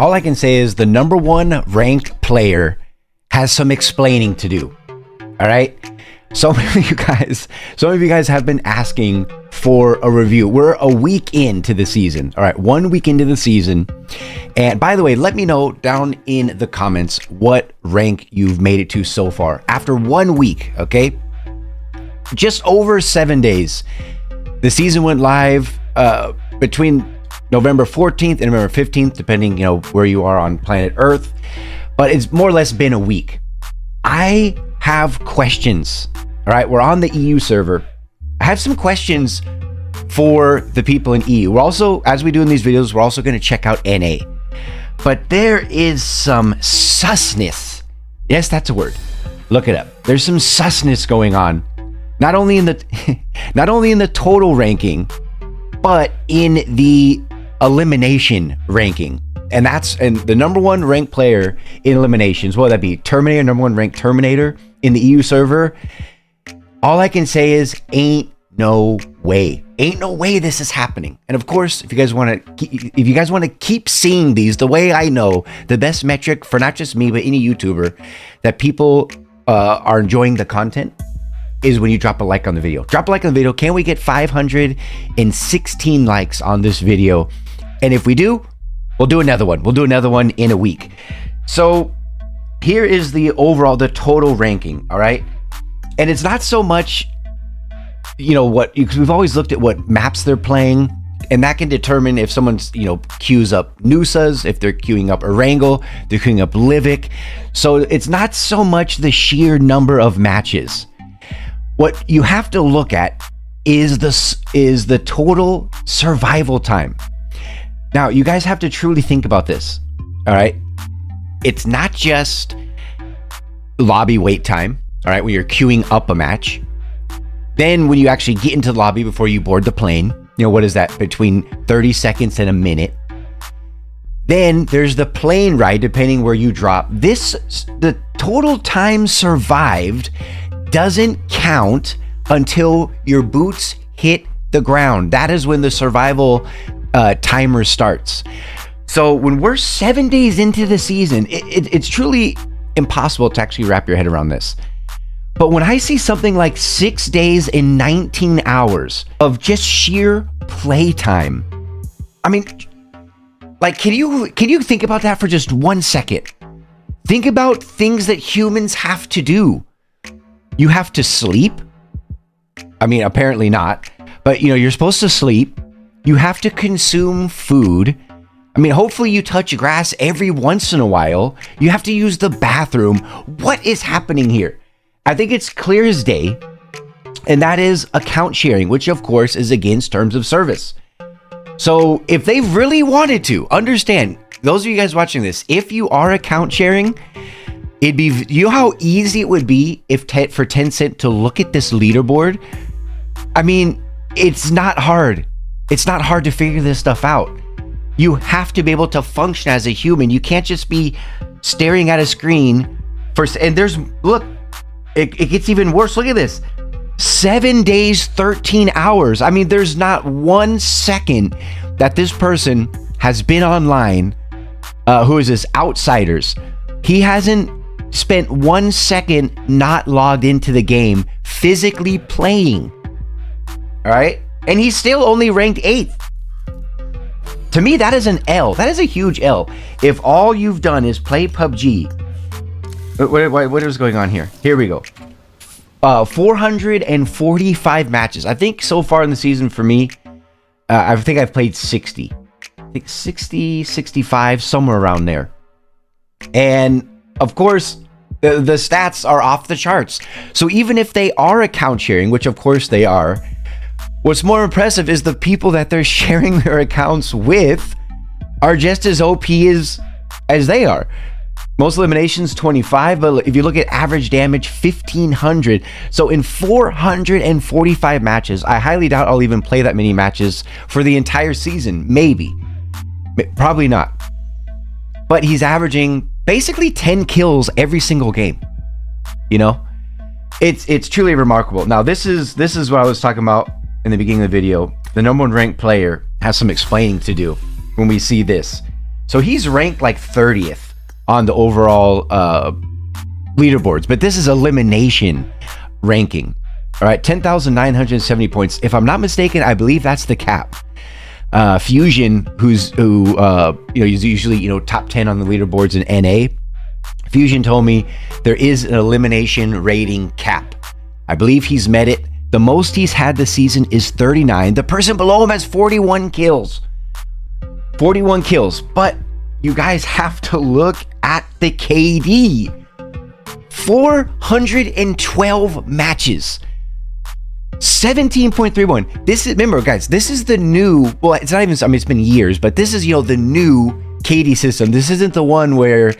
all I can say is the number one ranked player has some explaining to do. All right. Some of you guys have been asking for a review. We're a week into the season. All right. 1 week into the season. And by the way, let me know down in the comments what rank you've made it to so far after 1 week. Okay. Just over 7 days. The season went live between November 14th and November 15th, depending, where you are on planet Earth. But it's more or less been a week. I have questions. All right, we're on the EU server. I have some questions for the people in EU. We're also, as we do in these videos, we're also going to check out NA. But there is some susness. Yes, that's a word. Look it up. There's some susness going on. Not only in the total ranking, but in the elimination ranking. And the number one ranked player in eliminations, what would that be? Terminator, number one ranked Terminator in the EU server. All I can say is ain't no way this is happening. And of course, if you guys want to keep seeing these, the way I know the best metric for not just me but any YouTuber that people are enjoying the content is when you drop a like on the video. Drop a like on the video. Can we get 516 likes on this video? And if we do, we'll do another one. We'll do another one in a week. So here is the total ranking. All right. And it's not so much, because we've always looked at what maps they're playing, and that can determine if someone's, queues up Nusas, if they're queuing up Erangel, they're queuing up Livik. So it's not so much the sheer number of matches. What you have to look at is the total survival time. Now, you guys have to truly think about this. All right. It's not just lobby wait time. All right. When you're queuing up a match, then when you actually get into the lobby before you board the plane, what is that? Between 30 seconds and a minute. Then there's the plane ride, depending where you drop. The total time survived doesn't count until your boots hit the ground. That is when the survival timer starts. So when we're 7 days into the season, it's truly impossible to actually wrap your head around this. But when I see something like 6 days and 19 hours of just sheer play time, I mean, like, can you think about that for just 1 second? Think about things that humans have to do. You have to sleep. I mean, apparently not, but you're supposed to sleep. You have to consume food. I mean, hopefully you touch grass every once in a while. You have to use the bathroom. What is happening here? I think it's clear as day, and that is account sharing, which of course is against terms of service. So if they really wanted to, understand, those of you guys watching this, if you are account sharing, you know how easy it would be for Tencent to look at this leaderboard? I mean, it's not hard. It's not hard to figure this stuff out. You have to be able to function as a human. You can't just be staring at a screen look, it gets even worse. Look at this. 7 days, 13 hours. I mean, there's not 1 second that this person has been online. Who is this? Outsiders. He hasn't spent 1 second not logged into the game, physically playing. All right. And he's still only ranked 8th. To me, that is an L. That is a huge L. If all you've done is play PUBG. What is going on here? Here we go. 445 matches. I think so far in the season for me, I think I've played 60. I think 60, 65, somewhere around there. And of course, the stats are off the charts. So even if they are account sharing, which of course they are, what's more impressive is the people that they're sharing their accounts with are just as OP as they are. Most eliminations 25, but if you look at average damage, 1,500. So in 445 matches, I highly doubt I'll even play that many matches for the entire season. Maybe. Probably not. But he's averaging basically 10 kills every single game. It's truly remarkable. Now, this is what I was talking about in the beginning of the video. The number one ranked player has some explaining to do when we see this. So he's ranked like 30th on the overall leaderboards, but this is elimination ranking. All right, 10,970 points. If I'm not mistaken, I believe that's the cap. Fusion, who's usually top 10 on the leaderboards in NA. Fusion told me there is an elimination rating cap. I believe he's met it. The most he's had this season is 39. The person below him has 41 kills. 41 kills. But you guys have to look at the KD. 412 matches. 17.31. This is, remember guys, this is the new, well, it's not even, I mean, it's been years, but this is, the new KD system. This isn't the one where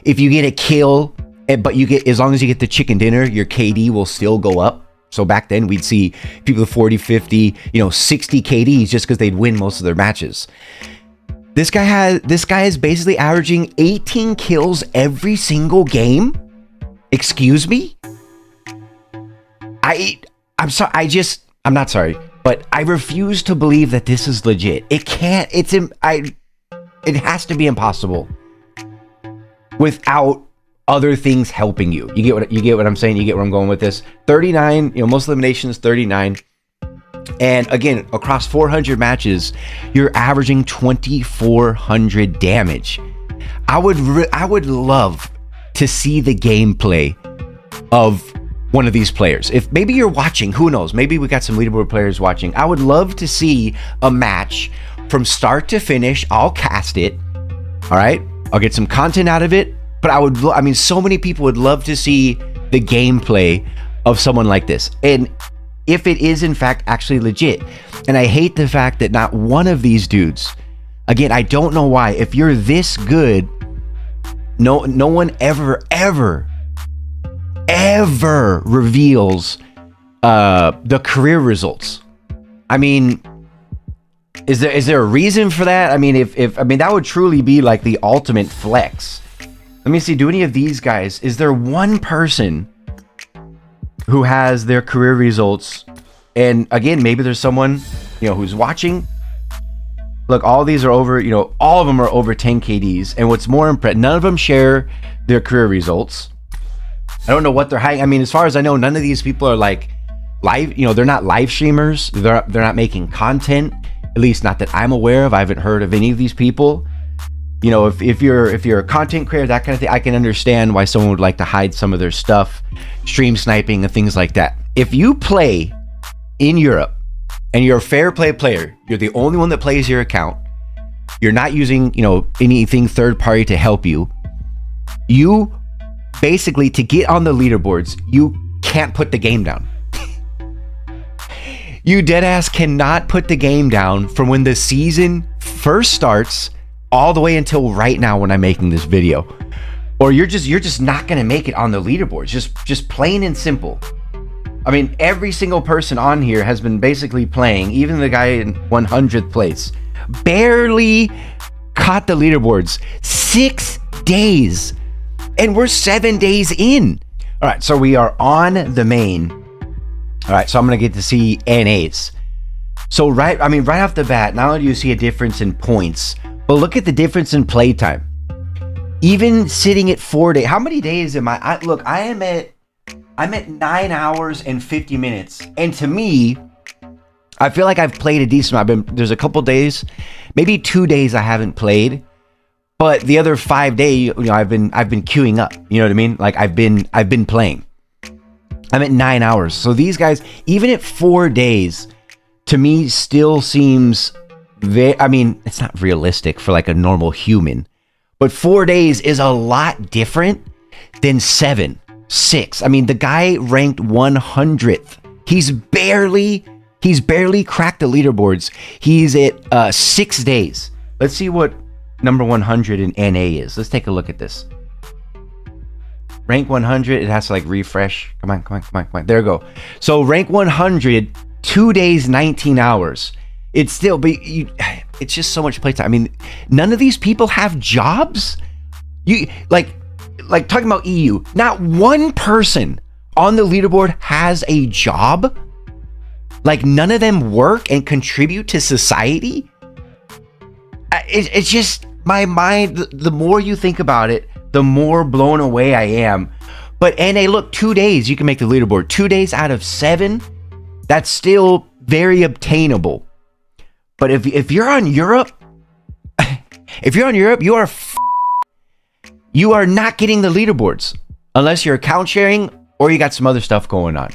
if you get a kill, but you get, as long as you get the chicken dinner, your KD will still go up. So back then we'd see people with 40, 50, 60 KDs just because they'd win most of their matches. This guy is basically averaging 18 kills every single game. Excuse me? I'm sorry. I'm not sorry, but I refuse to believe that this is legit. It can't, it has to be impossible without other things helping you. You get what I'm saying? You get where I'm going with this? 39, most eliminations, 39. And again, across 400 matches, you're averaging 2,400 damage. I would love to see the gameplay of one of these players. If maybe you're watching, who knows? Maybe we got some leaderboard players watching. I would love to see a match from start to finish. I'll cast it. All right. I'll get some content out of it. But so many people would love to see the gameplay of someone like this. And if it is in fact actually legit. And I hate the fact that not one of these dudes, again, I don't know why, if you're this good, no one ever reveals the career results. I mean, is there a reason for that? I mean, if that would truly be like the ultimate flex. Let me see, do any of these guys, is there one person who has their career results? And again, maybe there's someone, who's watching. Look, all these are over, all of them are over 10 KDs. And what's more impressive, none of them share their career results. I don't know what they're hiding. I mean, as far as I know, none of these people are like live, they're not live streamers. They're not making content, at least not that I'm aware of. I haven't heard of any of these people. If you're a content creator, that kind of thing, I can understand why someone would like to hide some of their stuff, stream sniping and things like that. If you play in Europe and you're a fair play player, you're the only one that plays your account, you're not using, anything third party to help you, you basically, to get on the leaderboards, you can't put the game down. You deadass cannot put the game down from when the season first starts all the way until right now when I'm making this video. Or you're just not gonna make it on the leaderboards. Just plain and simple. I mean, every single person on here has been basically playing, even the guy in 100th place, barely caught the leaderboards. 6 days. And we're 7 days in. All right, so we are on the main. All right, so I'm gonna get to see NAs. So right off the bat, not only do you see a difference in points, but look at the difference in playtime. Even sitting at 4 days, how many days am I? I'm at 9 hours and 50 minutes. And to me, I feel like I've played a decent amount. There's a couple days, maybe 2 days I haven't played, but the other 5 days, I've been queuing up. You know what I mean? Like I've been playing. I'm at 9 hours. So these guys, even at 4 days, to me still seems it's not realistic for like a normal human, but 4 days is a lot different than 7, 6. I mean, the guy ranked 100th. He's barely cracked the leaderboards. He's at 6 days. Let's see what number 100 in NA is. Let's take a look at this. Rank 100, it has to like refresh. Come on. There we go. So rank 100, 2 days, 19 hours. It's still, but it's just so much playtime. I mean, none of these people have jobs. You like talking about EU. Not one person on the leaderboard has a job. Like none of them work and contribute to society. It's just my mind, the more you think about it, the more blown away I am. But, and hey, look, 2 days, you can make the leaderboard. 2 days out of 7, that's still very obtainable. But if you're on Europe, you are not getting the leaderboards unless you're account sharing or you got some other stuff going on.